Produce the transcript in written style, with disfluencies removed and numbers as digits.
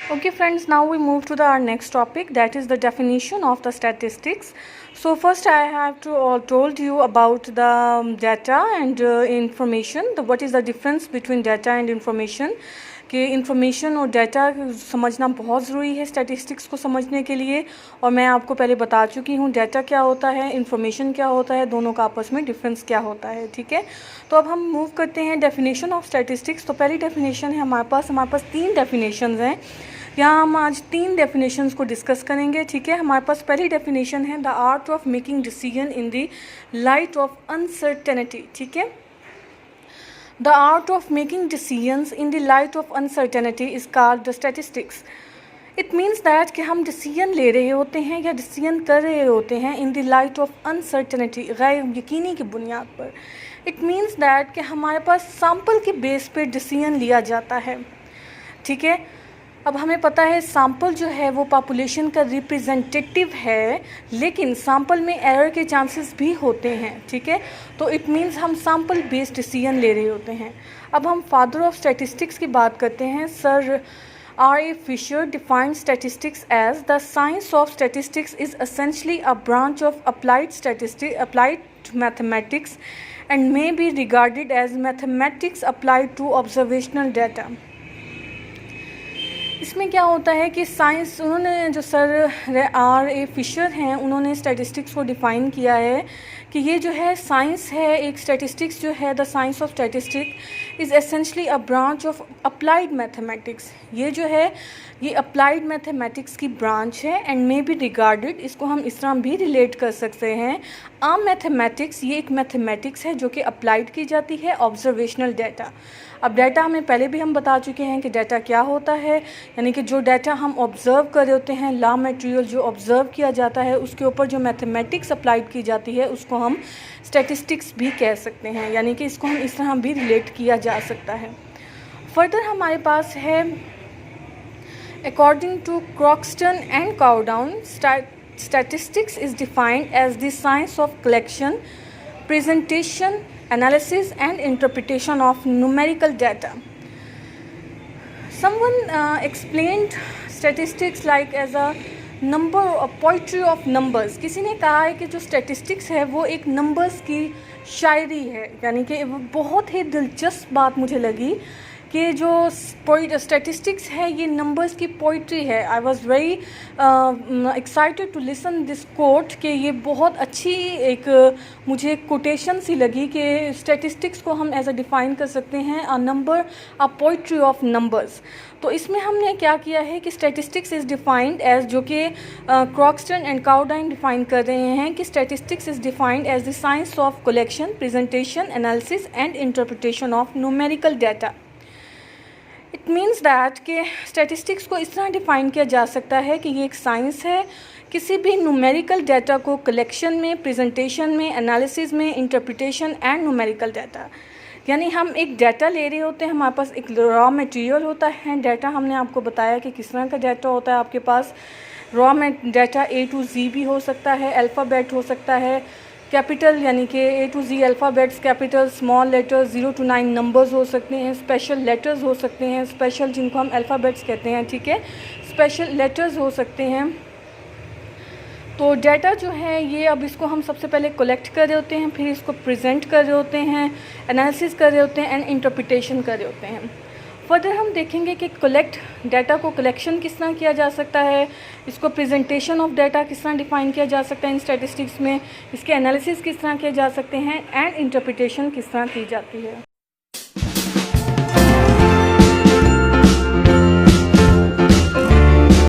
Okay friends, now we move to our next topic, that is the definition of the statistics. So first I have told you about the data and information. What is the difference between data and information? कि information और data समझना बहुत ज़रूरी है statistics को समझने के लिए, और मैं आपको पहले बता चुकी हूँ डाटा क्या होता है, इन्फॉर्मेशन क्या होता है, दोनों का आपस में डिफरेंस क्या होता है। ठीक है, तो अब हम मूव करते हैं डेफिनेशन ऑफ स्टैटिस्टिक्स। तो पहली डेफिनेशन है हमारे पास 3 डेफिनेशंस हैं। यहाँ हम आज 3 डेफिनेशंस को डिस्कस करेंगे। ठीक है, हमारे पास पहली डेफिनेशन है the art of making decision in the light of uncertainty. ठीक है, the art of making decisions in the light of uncertainty is called the statistics. It means that कि हम डिसीजन ले रहे होते हैं या डिसीजन कर रहे होते हैं in the light of uncertainty, गैर यकीनी की बुनियाद पर। इट मीन्स दैट कि हमारे पास सैम्पल के बेस पे डिसीजन लिया जाता है। ठीक है, अब हमें पता है सैम्पल जो है वो पॉपुलेशन का रिप्रेजेंटेटिव है, लेकिन सैम्पल में एरर के चांसेस भी होते हैं। ठीक है, तो इट मीन्स हम सैम्पल बेस्ड डिसीजन ले रहे होते हैं। अब हम फादर ऑफ स्टैटिस्टिक्स की बात करते हैं। Sir R.A. Fisher defined statistics as the science of statistics is essentially a branch of applied mathematics and may be regarded as mathematics applied to observational data. इसमें क्या होता है कि साइंस, उन्होंने जो सर R.A. फिशर हैं उन्होंने statistics को डिफ़ाइन किया है कि ये जो है साइंस है, एक स्टैटिस्टिक्स जो है the science of statistics is essentially a branch of applied mathematics. ये जो है ये अप्लाइड मैथमेटिक्स की ब्रांच है एंड मे बी रिगार्डेड, इसको हम इस तरह भी रिलेट कर सकते हैं। मैथमेटिक्स ये एक मैथमेटिक्स है जो कि अप्लाइड की जाती है ऑब्जर्वेशनल डाटा। अब डाटा हमें पहले भी हम बता चुके हैं कि डाटा क्या होता है, यानी कि जो डाटा हम ऑब्ज़र्व कर रहे होते हैं, ला मटेरियल जो ऑब्ज़र्व किया जाता है उसके ऊपर जो मैथमेटिक्स अप्लाइड की जाती है उसको हम स्टैटिस्टिक्स भी कह सकते हैं, यानी कि इसको हम इस तरह भी रिलेट किया जा सकता है। फर्दर हमारे पास है according to Croxton and Cowden, statistics is defined as the science of collection, presentation, analysis and interpretation of numerical data. Someone explained statistics like as a number or poetry of numbers. किसी ने कहा है कि जो statistics है वो एक numbers की शायरी है, यानी कि वो बहुत ही दिलचस्प बात मुझे लगी कि जो स्टैटिस्टिक्स है ये नंबर्स की पोइट्री है। I was very excited to listen this quote कि ये बहुत अच्छी एक मुझे कोटेशन सी लगी कि स्टैटिस्टिक्स को हम एज अ डिफ़ाइन कर सकते हैं a number, a poetry of numbers. तो इसमें हमने क्या किया है कि स्टैटिस्टिक्स इज़ डिफाइंड एज, जो कि क्रॉक्सटन एंड काउडाइन डिफ़ाइन कर रहे हैं कि statistics is defined as the science of collection, presentation, analysis and interpretation of numerical data. It means that कि स्टैटिस्टिक्स को इस तरह डिफ़ाइन किया जा सकता है कि ये एक साइंस है किसी भी न्यूमेरिकल डाटा को कलेक्शन में, प्रेजेंटेशन में, एनालिसिस में, इंटरप्रिटेशन एंड न्यूमेरिकल डाटा। यानी हम एक डाटा ले रहे होते हैं, हमारे पास एक रॉ मटेरियल होता है डाटा। हमने आपको बताया कि किस तरह का डाटा होता है। आपके पास रॉ में डाटा A to Z भी हो सकता है, अल्फ़ाबेट हो सकता है, कैपिटल यानी कि A to Z alphabets, capital, small letters, 0 to 9 numbers हो सकते हैं, स्पेशल लेटर्स हो सकते हैं, स्पेशल जिनको हम अल्फ़ाबेट्स कहते हैं। ठीक है, स्पेशल लेटर्स हो सकते हैं। तो डाटा जो है ये, अब इसको हम सबसे पहले कलेक्ट कर रहे होते हैं, फिर इसको प्रेजेंट कर रहे होते हैं, एनालिसिस कर रहे होते हैं एंड इंटरप्रिटेशन कर रहे होते हैं। फर्दर हम देखेंगे कि डाटा को कलेक्शन किस तरह किया जा सकता है, इसको प्रेजेंटेशन ऑफ डाटा किस तरह डिफ़ाइन किया जा सकता है इन स्टैटिस्टिक्स में, इसके एनालिसिस किस तरह किए जा सकते हैं एंड इंटरप्रिटेशन किस तरह की जाती है।